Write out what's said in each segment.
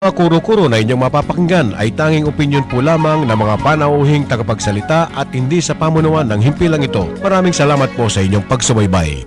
Kuro-kuro na inyong mapapakinggan ay tanging opinyon po lamang ng mga panauhing tagapagsalita at hindi sa pamunuan ng himpilang ito. Maraming salamat po sa inyong pagsubaybay.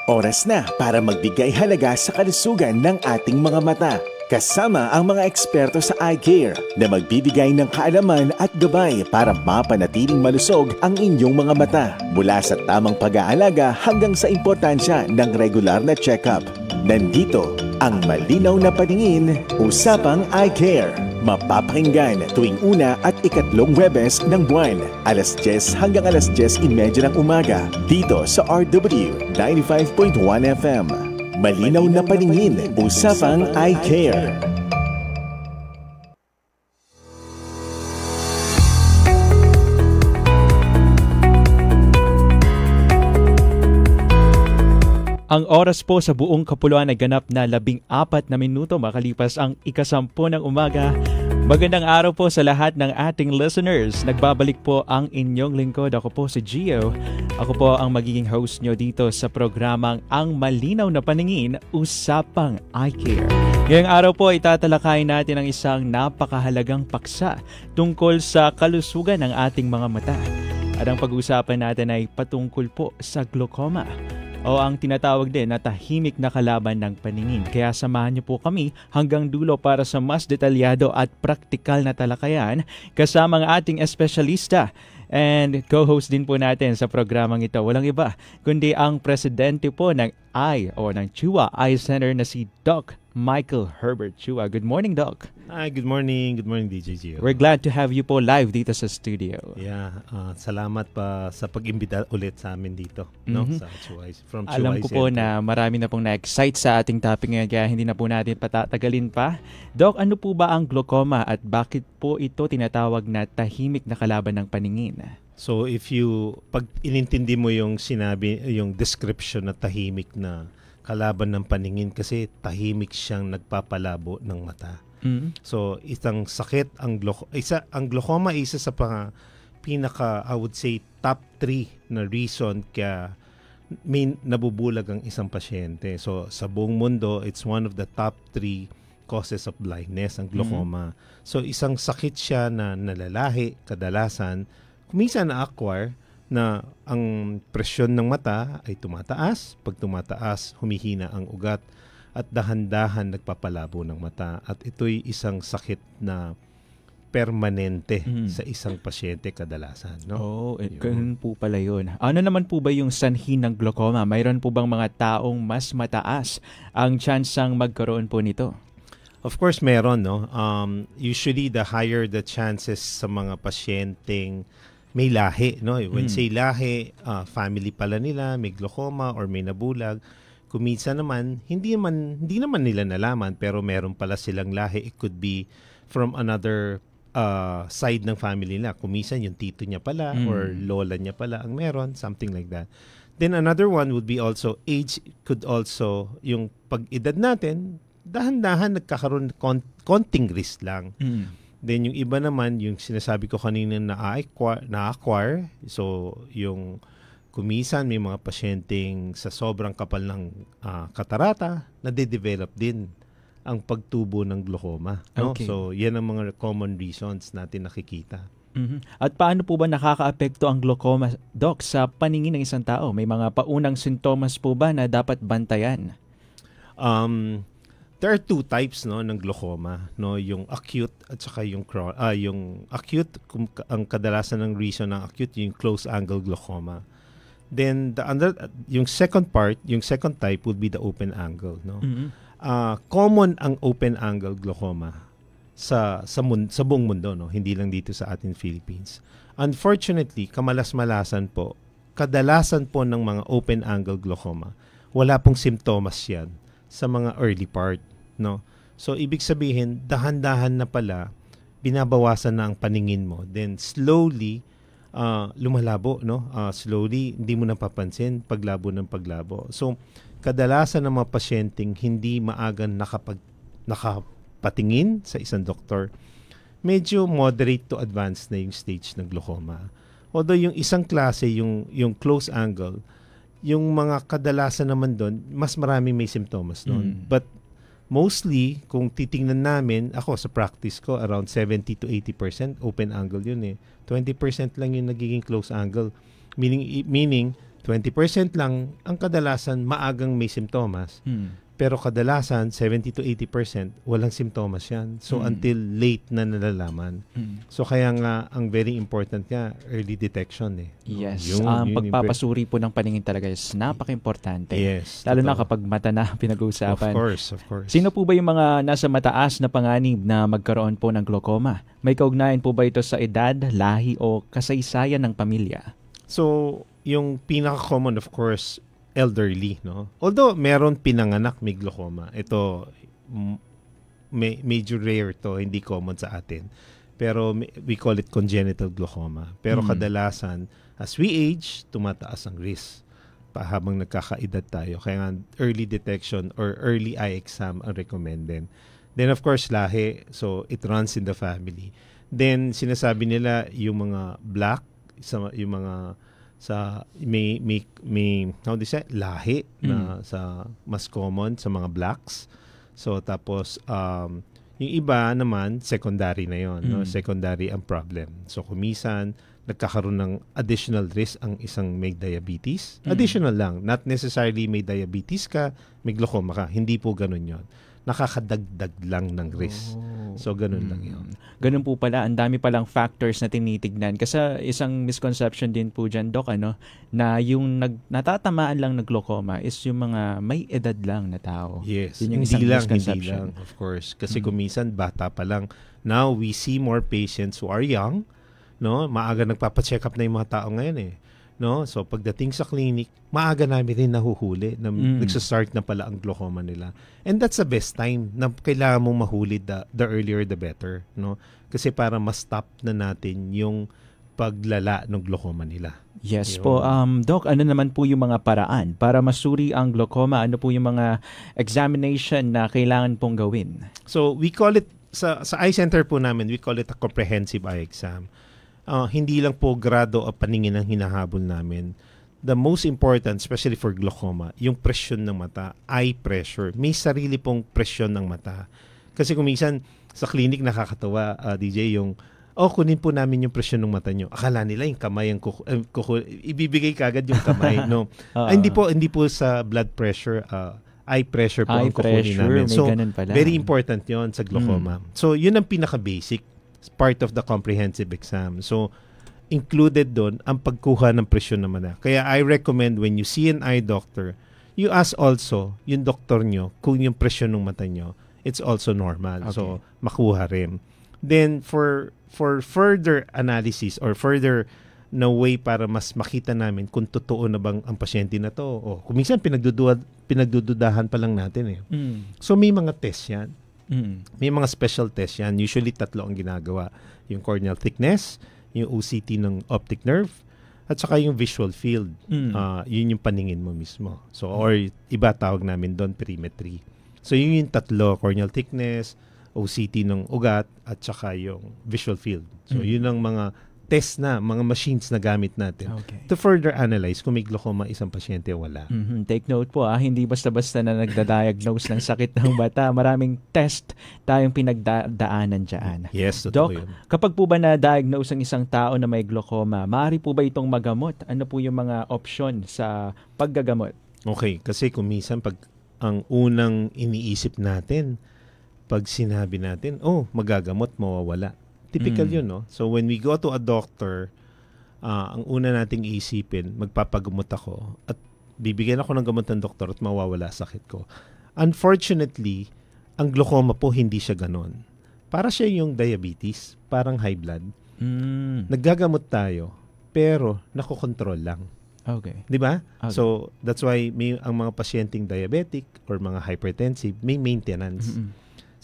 Oras na para magbigay halaga sa kalusugan ng ating mga mata. Kasama ang mga eksperto sa eye care na magbibigay ng kaalaman at gabay para mapanatiling malusog ang inyong mga mata. Mula sa tamang pag-aalaga hanggang sa importansya ng regular na check-up. Nandito ang Malinaw na Paningin, Usapang Eye Care. Mapapakinggan tuwing una at ikatlong Huwebes ng buwan, alas 10 hanggang alas 10:30 ng umaga, dito sa RW 95.1 FM. Malinaw na Paningin, Usapang Eye Care. Ang oras po sa buong kapuluan ay ganap na 14 na minuto makalipas ang 10 ng umaga. Magandang araw po sa lahat ng ating listeners. Nagbabalik po ang inyong lingkod. Ako po si Gio. Ako po ang magiging host nyo dito sa programang Ang Malinaw na Paningin, Usapang Eye Care. Ngayong araw po itatalakayin natin ang isang napakahalagang paksa tungkol sa kalusugan ng ating mga mata. At ang pag-uusapan natin ay patungkol po sa glaucoma, o ang tinatawag din na tahimik na kalaban ng paningin. Kaya samahan niyo po kami hanggang dulo para sa mas detalyado at praktikal na talakayan kasama ang ating espesyalista and co-host din po natin sa programang ito. Walang iba kundi ang presidente po ng ng Chua Eye Center na si Doc Michael Herbert Chua. Good morning, Doc. Hi, good morning. Good morning, DJ Gio. We're glad to have you po live dito sa studio. Yeah, salamat pa sa pag-imbita ulit sa amin dito, no? Sa Chua, from Chua Alam ko po na marami na pong na-excite sa ating topic ngayon kaya hindi na po natin patatagalin pa. Doc, ano po ba ang glaucoma at bakit po ito tinatawag na tahimik na kalaban ng paningin? So pag inintindi mo yung description na tahimik na kalaban ng paningin, kasi tahimik siyang nagpapalabo ng mata. So isang sakit ang glaucoma, isa sa pinaka I would say top 3 na reason kaya may nabubulag ang isang pasyente. So sa buong mundo, it's one of the top 3 causes of blindness, ang glaucoma. So isang sakit siya na nalalahi kadalasan, minsan na-acquire, na ang presyon ng mata ay tumataas. Pag tumataas, humihina ang ugat at dahan-dahan nagpapalabo ng mata. At ito'y isang sakit na permanente sa isang pasyente kadalasan. No? Ganun po pala yun. Ano naman po ba yung sanhi ng glaucoma? Mayroon po bang mga taong mas mataas ang tsansang magkaroon po nito? Of course, meron. No? Usually, the higher the chances sa mga pasyenteng may lahi, no? When say lahi, family pala nila, may glaucoma or may nabulag. Kuminsan naman, hindi naman nila nalaman, pero meron pala silang lahi. It could be from another side ng family nila. Kuminsan yung tito niya pala or lola niya pala ang meron, something like that. Then another one would be also age. Could also, yung pag-edad natin, dahan-dahan nagkakaroon konting risk lang. Then yung iba naman, yung sinasabi ko kanina na-acquire. So yung kumisan, may mga pasyenteng sa sobrang kapal ng katarata, nade-develop din ang pagtubo ng glaucoma. No? Okay. So yan ang mga common reasons natin nakikita. At paano po ba nakakaapekto ang glaucoma, Doc, sa paningin ng isang tao? May mga paunang sintomas po ba na dapat bantayan? There are 2 types, no, ng glaucoma, no, yung acute at saka yung acute, ang kadalasan ng reason ng acute yung close angle glaucoma. Then yung second type would be the open angle, no. Common ang open angle glaucoma sa buong mundo, no, hindi lang dito sa atin Philippines. Unfortunately, kamalas-malasan po, kadalasan po ng mga open angle glaucoma, wala pong simptomas yan sa mga early part, no? So ibig sabihin, dahan-dahan na pala binabawasan na ang paningin mo. Then slowly lumalabo, no? Slowly hindi mo napapansin paglabo ng paglabo. So kadalasan ng mga pasyenteng hindi maagang nakapatingin sa isang doktor, medyo moderate to advanced na yung stage ng glaucoma. Although yung isang klase, yung close angle, yung mga kadalasan naman doon, mas marami may simptomas noon. But mostly, kung titingnan namin, ako sa practice ko, around 70 to 80% open angle yun eh. 20% lang yung nagiging close angle. Meaning 20% lang ang kadalasan maagang may simptomas. Pero kadalasan, 70 to 80%, walang simptomas yan. So, until late na nalalaman. So, kaya nga, ang very important nga, early detection eh. Yes. Ang pagpapasuri po ng paningin talaga is napaka-importante. Yes. Lalo na kapag mata na pinag-uusapan. Of course. Sino po ba yung mga nasa mataas na panganib na magkaroon po ng glaucoma? May kaugnayan po ba ito sa edad, lahi o kasaysayan ng pamilya? So, yung pinaka-common, of course, elderly, no? Although meron pinanganak may glaucoma. Ito major rare to, hindi common sa atin. Pero we call it congenital glaucoma. Pero kadalasan as we age, tumataas ang risk pa habang nagkakaedad tayo. Kaya nga early detection or early eye exam ang recommended. Then of course lahi, so it runs in the family. Then sinasabi nila yung mga black, yung mga sa may how do you say lahi na sa mas common sa mga blacks. So tapos yung iba naman secondary na yon, no? Secondary ang problem. So kumisan nagkakaroon ng additional risk ang isang may diabetes. Additional lang, not necessarily may diabetes ka, may glaucoma ka. Hindi po ganun yon. Nakakadagdag lang ng risk. So, ganun lang yun. Ganun po pala. Ang dami palang factors na tinitignan. Kasi isang misconception din po dyan, Doc, na yung natatamaan lang ng glaucoma is yung mga may edad lang na tao. Yes. Yun yung Hindi isang lang, misconception. of course. Kasi kumisan, bata pa lang. Now, we see more patients who are young. No? Maaga nagpapacheck up na yung mga tao ngayon eh. No? So pagdating sa clinic, maaga namin rin nahuhuli na nagsastart na pala ang glaucoma nila. And that's the best time na kailangan mong mahuli, the earlier the better, no? Kasi para ma-stop na natin yung paglala ng glaucoma nila. Yes po. Doc, ano naman po yung mga paraan para masuri ang glaucoma? Ano po yung mga examination na kailangan pong gawin? So we call it, sa eye center po namin, we call it a comprehensive eye exam. Hindi lang po grado o paningin ang hinahabol namin. The most important, especially for glaucoma, yung presyon ng mata, eye pressure. May sarili pong presyon ng mata. Kasi kung minsan sa clinic nakakatawa, DJ, yung kunin po namin yung presyon ng mata nyo. Akala nila yung kamay ang ibibigay kagad yung kamay. No. Hindi po sa blood pressure, eye pressure po ang kukunin namin. So, very important yon sa glaucoma. So, yun ang pinaka-basic part of the comprehensive exam. So, included doon ang pagkuha ng presyon ng mata. Kaya I recommend when you see an eye doctor, you ask also yung doktor nyo kung yung presyon ng mata nyo, it's also normal. Okay. So, makuha rin. Then, for further analysis or further na way para mas makita namin kung totoo na bang ang pasyente na to. Kung minsan pinagdududahan pa lang natin eh. So, may mga test yan. May mga special test yan. Usually, 3 ang ginagawa. Yung corneal thickness, yung OCT ng optic nerve, at saka yung visual field. Yun yung paningin mo mismo. So, or iba tawag namin doon, perimetry. So, yun yung 3, corneal thickness, OCT ng ugat, at saka yung visual field. So, yun ang mga test na, mga machines na gamit natin to further analyze kung may glaucoma isang pasyente o wala. Take note po, hindi basta-basta na nagda-diagnose ng sakit ng mata. Maraming test tayong pinagdaanan dyan. Yes, Doc, yun. kapag po ba na-diagnose ang isang tao na may glaucoma, maaari po ba itong magamot? Ano po yung mga option sa paggagamot? Okay, kasi kung minsan pag ang unang iniisip natin, pag sinabi natin, magagamot, mawawala. Typical yun, no? So, when we go to a doctor, ang una nating iisipin, magpapagamot ako at bibigyan ako ng gamot ng doktor at mawawala sakit ko. Unfortunately, ang glaucoma po hindi siya ganon. Para siya yung diabetes, parang high blood. Naggagamot tayo, pero nakokontrol lang. Okay. Di ba? Okay. So, that's why ang mga pasyenteng diabetic or mga hypertensive, may maintenance.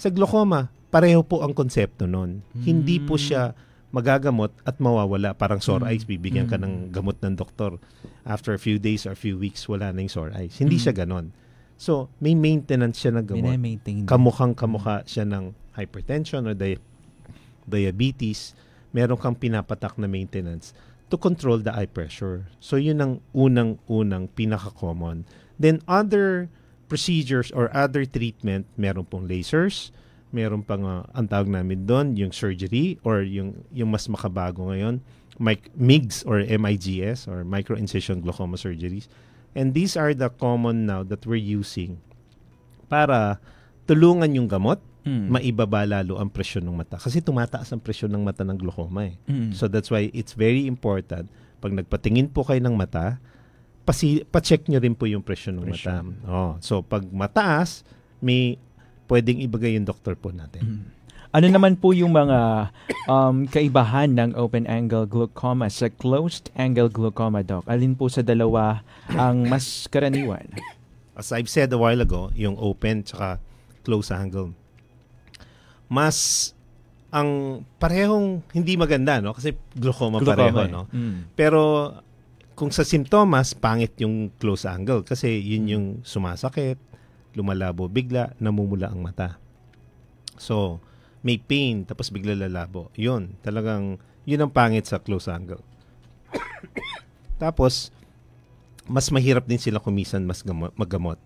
Sa glaucoma, pareho po ang konsepto nun. Hindi po siya magagamot at mawawala. Parang sore eyes, bibigyan ka ng gamot ng doktor. After a few days or a few weeks, wala na yung sore eyes. Hindi siya ganon. So, may maintenance siya ng gamot. Kamukhang-kamukha siya ng hypertension or diabetes. Meron kang pinapatak na maintenance to control the eye pressure. So, yun ang unang-unang pinaka-common. Then, other procedures or other treatment, meron pong lasers, meron pang ang tawag namin doon, yung surgery or yung mas makabago ngayon, MIGS or MIGS or micro-incision glaucoma surgeries. And these are the common now that we're using para tulungan yung gamot, maibaba lalo ang presyon ng mata. Kasi tumataas ang presyon ng mata ng glaucoma eh. So that's why it's very important, pag nagpatingin po kayo ng mata, pa-check nyo rin po yung presyon ng mata. So pag mataas, may pwedeng ibigay yung doktor po natin. Ano naman po yung mga kaibahan ng open-angle glaucoma sa closed-angle glaucoma, Doc? Alin po sa dalawa ang mas karaniwan? As I've said a while ago, yung open tsaka close angle. Mas ang parehong hindi maganda, no? Kasi glaucoma pareho, no? Pero kung sa simptomas, pangit yung close angle kasi yun yung sumasakit, lumalabo bigla, namumula ang mata. So, may pain tapos bigla lalabo. Yun, talagang yun ang pangit sa close angle. Tapos mas mahirap din sila kumisan maggamot.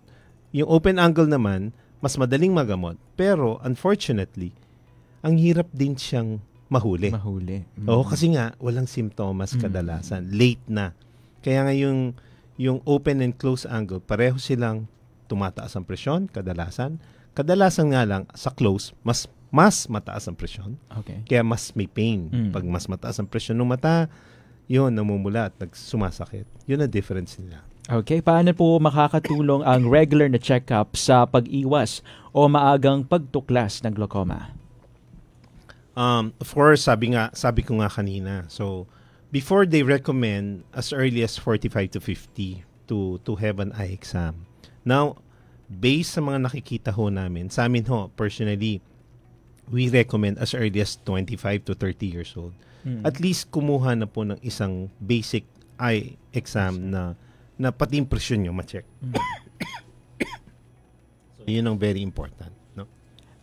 Yung open angle naman, mas madaling magamot. Pero unfortunately, ang hirap din siyang mahuli. Oo, kasi nga walang simptomas kadalasan. Late na. Kaya nga yung open and close angle, pareho silang tumataas ang presyon kadalasan. Kadalasan nga lang sa close, mas mataas ang presyon. Okay. Kaya mas may pain. Pag mas mataas ang presyon ng mata, yun, namumula at sumasakit. Yun ang difference nila. Okay, paano po makakatulong ang regular na check-up sa pag-iwas o maagang pagtuklas ng glaucoma? Of course, sabi ko nga kanina. So, before they recommend as early as 45 to 50 to have an eye exam. Now, based sa mga nakikita ho namin, sa amin ho, personally, we recommend as early as 25 to 30 years old. At least kumuha na po ng isang basic eye exam na pati impresyon nyo ma-check. So, yun ang very important. No?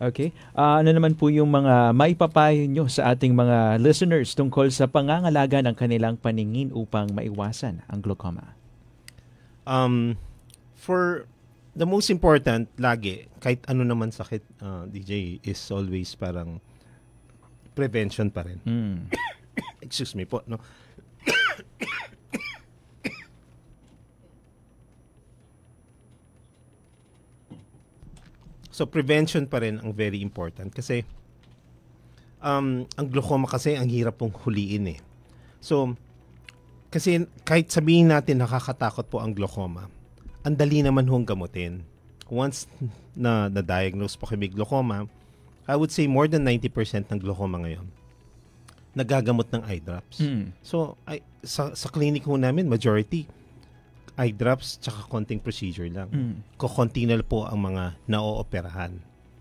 Okay. Ano naman po yung mga maipapayo nyo sa ating mga listeners tungkol sa pangangalaga ng kanilang paningin upang maiwasan ang glaucoma? For the most important, lagi, kahit ano naman sakit, DJ, is always parang prevention pa rin. Excuse me po, no? So, prevention pa rin ang very important kasi ang glaucoma kasi ang hirap pong huliin eh. So, kasi kahit sabihin natin nakakatakot po ang glaucoma, ang dali naman hong gamutin. Once na na-diagnose po kayo may glaucoma, I would say more than 90% ng glaucoma ngayon nagagamot ng eye drops. So, sa clinic ho namin, majority, eye drops tsaka konting procedure lang. Kukunti na po ang mga na-ooperahan.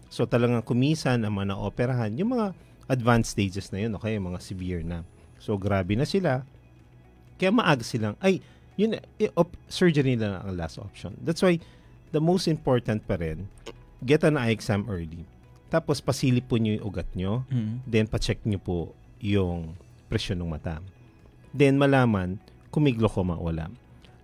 So, talagang kumisan ang mga na-ooperahan, yung mga advanced stages na yun, okay, mga severe na. So, grabe na sila. Kaya maaga silang, yun, surgery na lang ang last option. That's why, the most important pa rin, get an eye exam early. Tapos, pasilip po nyo yung ugat nyo. Then, pa-check nyo po yung presyon ng mata. Then, malaman kung may glaucoma o wala.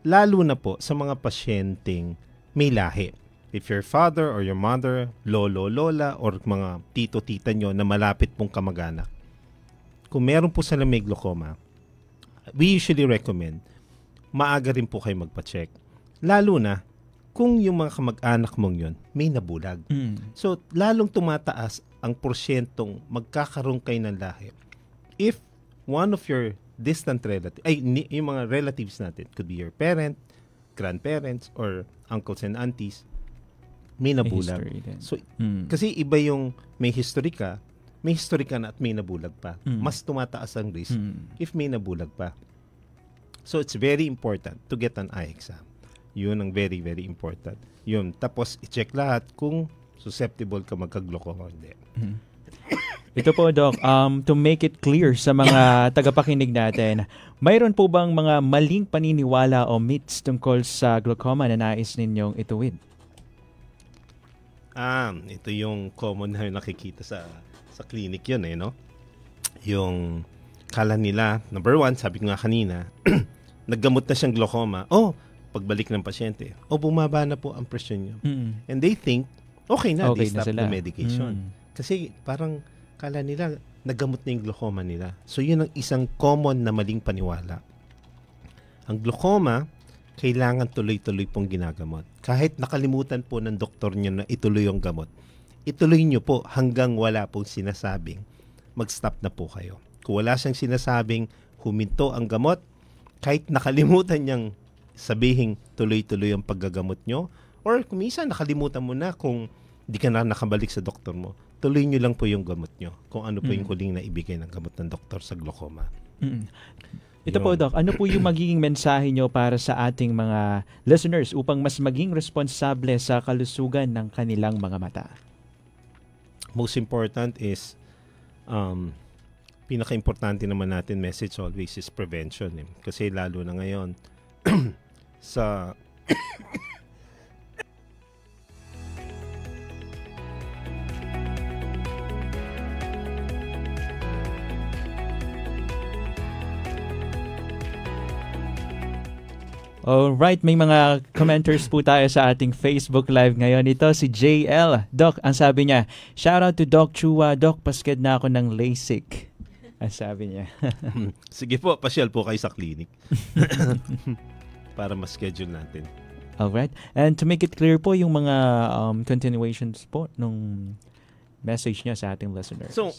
Lalo na po sa mga pasyenteng may lahi. If your father or your mother, lolo, lola, or mga tito, tita nyo na malapit pong kamag-anak, kung meron po sila may glaucoma, we usually recommend maaga rin po kayo magpa-check. Lalo na kung yung mga kamag-anak mong yun may nabulag. So, lalong tumataas ang porsyentong magkakaroon kayo ng lahi. If one of your distant relatives, yung mga relatives natin, could be your parent, grandparents, or uncles and aunties, may nabulag. So, kasi iba yung may history ka na at may nabulag pa. Mas tumataas ang risk if may nabulag pa. So, it's very important to get an eye exam. Yun ang very, very important. Yun. Tapos, i-check lahat kung susceptible ka magka-glaucoma o hindi. Ito po, Doc, to make it clear sa mga tagapakinig natin, mayroon po bang mga maling paniniwala o myths tungkol sa glaucoma na nais ninyong ituwid? Ito yung common na nakikita sa clinic yun no? Yung kala nila, number one, sabi ko nga kanina, naggamot na siyang glaucoma. pagbalik ng pasyente, bumaba na po ang presyon nyo. Mm. And they think, okay na, Okay they na stop sila. the medication. Kasi parang kala nila, nagamot na yung glaucoma nila. So yun ang isang common na maling paniwala. Ang glaucoma, kailangan tuloy-tuloy pong ginagamot. Kahit nakalimutan po ng doktor nyo na ituloy yung gamot, ituloy nyo po hanggang wala pong sinasabing mag-stop na po kayo. Kung wala siyang sinasabing huminto ang gamot, kahit nakalimutan niyang sabihin tuloy-tuloy ang paggagamot nyo, or kung minsan nakalimutan mo na kung di ka na nakabalik sa doktor mo, tuloy nyo lang po yung gamot nyo kung ano po yung huling na ibigay ng gamot ng doktor sa glaucoma. Ito po, Doc, ano po yung magiging mensahe nyo para sa ating mga listeners upang mas maging responsable sa kalusugan ng kanilang mga mata? Most important is, pinaka-importante naman natin message always is prevention. Kasi lalo na ngayon, sa Alright, may mga commenters po tayo sa ating Facebook Live ngayon. Ito si JL. Doc, ang sabi niya, shoutout to Doc Chua. Doc, pasked na ako ng LASIK. Ang sabi niya. sige po, pasyal po kayo sa clinic para ma-schedule natin. Alright. And to make it clear po yung mga continuations po nung message niya sa ating listeners. So,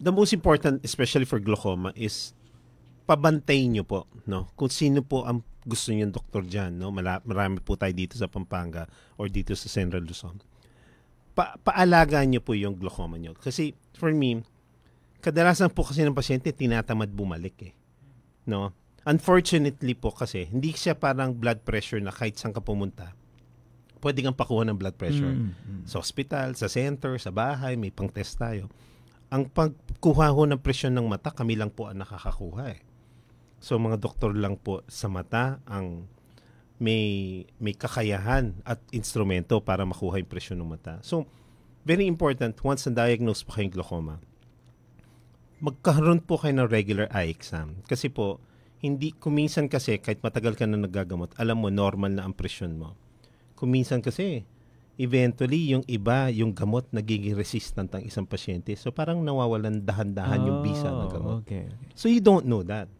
the most important, especially for glaucoma, is pabantayin nyo po, no? Kung sino po ang gusto niyo ng doktor dyan, no? Marami po tayo dito sa Pampanga or dito sa Central Luzon. Paalagaan nyo po yung glaucoma nyo. Kasi, for me, kadalasan po kasi ng pasyente, tinatamad bumalik no? Unfortunately po kasi, hindi siya parang blood pressure na kahit saan ka pumunta, pwede kang pakuha ng blood pressure. Sa hospital, sa center, sa bahay, may pang-test tayo. Ang pagkuha ho ng presyon ng mata, kami lang po ang nakakakuha So, mga doktor lang po sa mata ang may kakayahan at instrumento para makuha yung presyon ng mata. So, very important, once na-diagnose po kayong glaucoma, magkaroon po kayo ng regular eye exam. Kasi po, kuminsan kasi, kahit matagal ka na nagagamot, alam mo, normal na ang presyon mo. Kuminsan kasi, eventually, yung iba, yung gamot, nagiging resistant ang isang pasyente. So, parang nawawalan dahan-dahan yung bisa ng gamot. Okay. So, you don't know that.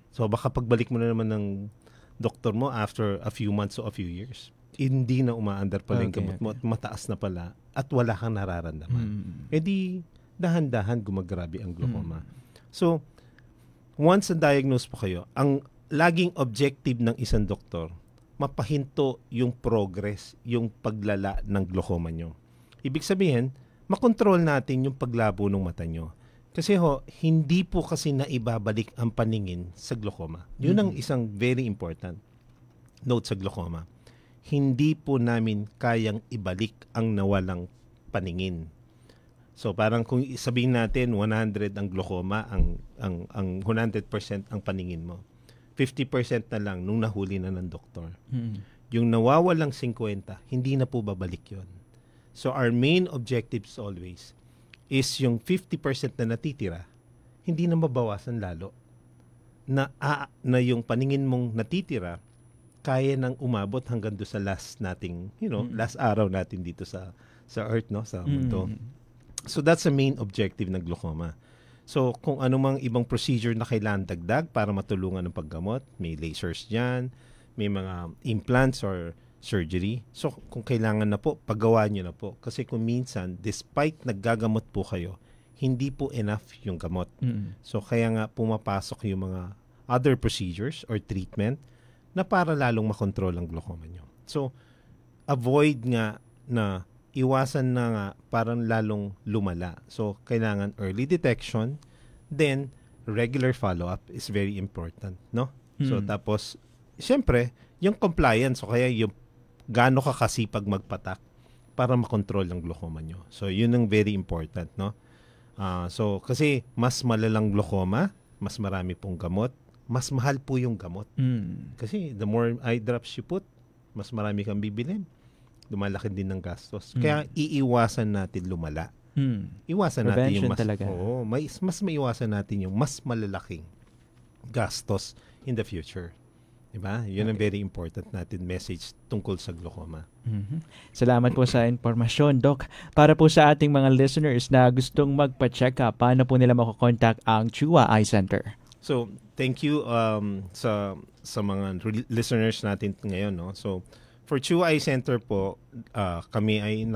So, baka pagbalik mo na naman ng doktor mo after a few months or a few years, hindi na umaandar pala yung gamot mo at mataas na pala at wala kang nararamdaman. E di, dahan-dahan gumagrabe ang glaucoma. So, once na-diagnose po kayo, ang laging objective ng isang doktor, mapahinto yung progress, yung paglala ng glaucoma nyo. Ibig sabihin, makontrol natin yung paglabo ng mata nyo. Kasi hindi po kasi naibabalik ang paningin sa glaucoma. Yun ang isang very important note sa glaucoma. Hindi po namin kayang ibalik ang nawalang paningin. So parang kung sabihin natin 100 ang glaucoma, ang 100% ang paningin mo. 50% na lang nung nahuli na ng doktor. Yung nawawalang 50, hindi na po babalik yon. So our main objectives always is yung 50% na natitira, hindi na mabawasan lalo. Na yung paningin mong natitira, kaya nang umabot hanggang do sa last nating, last araw natin dito sa earth, no, sa mundo. So that's the main objective ng glaucoma. So kung anumang ibang procedure na kailangan dagdag para matulungan ng paggamot, may lasers diyan, may mga implants or surgery. So kung kailangan na po, paggawa niyo na po. Kasi kung minsan, despite naggagamot po kayo, hindi po enough yung gamot. So kaya nga pumapasok yung mga other procedures or treatment na para lalong makontrol ang glaucoma nyo. So avoid nga na iwasan na nga parang lalong lumala. So kailangan early detection, then regular follow-up is very important, no? So tapos, siyempre, yung compliance, so kaya yung gaano ka kasipag magpatak para makontrol ang glaucoma nyo. So, yun ang very important, no? So, kasi mas malalang glaucoma, mas marami pong gamot, mas mahal po yung gamot. Kasi the more eye drops you put, mas marami kang bibilin. Lumalaki din ng gastos. Kaya iiwasan natin lumala. Iwasan natin yung mas maiwasan natin yung mas malalaking gastos in the future. Diba? Yun ang very important natin message tungkol sa glaucoma. Salamat po sa informasyon, Doc. Para po sa ating mga listeners na gustong magpa-check up, paano po nila makokontak ang Chua Eye Center? So, thank you sa mga listeners natin ngayon, no? So, for Chua Eye Center po, kami ay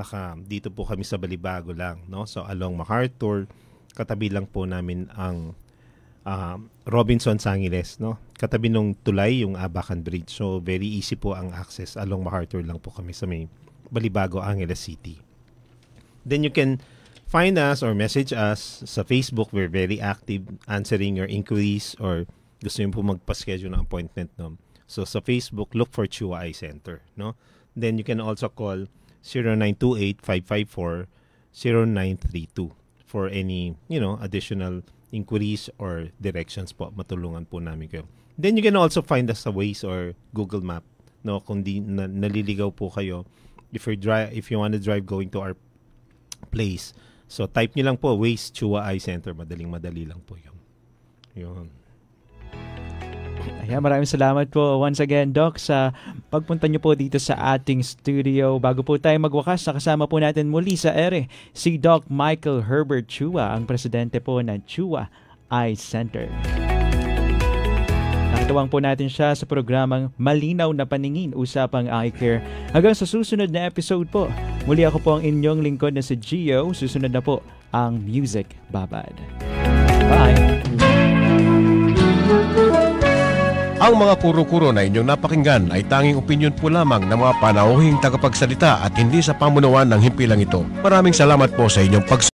dito po kami sa Balibago lang, no? So, along MacArthur, katabi lang po namin ang Robinson Sangiles, no? Katabi nung tulay yung Abacan Bridge. So, very easy po ang access. Along MacArthur lang po kami sa may Balibago, Angeles City. Then you can find us or message us sa Facebook. We're very active answering your inquiries or gusto nyo po magpa-schedule ng appointment, no? So, sa Facebook, look for Chua Eye Center, no? Then you can also call 0928-554-0932 for any, additional inquiries or directions po. Matulungan po namin kayo. Then you can also find us sa Waze or Google Map, no? Kung di naliligaw po kayo, if you want to drive going to our place, so type niyo lang po Waze Chua Eye Center. Madali lang po yun. Ayan, maraming salamat po once again, Doc, sa pagpunta niyo po dito sa ating studio. Bago po tayo magwakas, nakasama po natin muli sa ere si Doc Michael Herbert Chua, ang presidente po ng Chua Eye Center. Nakatawang po natin siya sa programang Malinaw na Paningin, Usapang Eye Care. Hanggang sa susunod na episode po, muli ako po ang inyong lingkod na si Gio. Susunod na po ang Music Babad. Bye! Ang mga kuro-kuro na inyong napakinggan ay tanging opinyon po lamang ng mga panauhing tagapagsalita at hindi sa pamunuan ng himpilang ito. Maraming salamat po sa inyong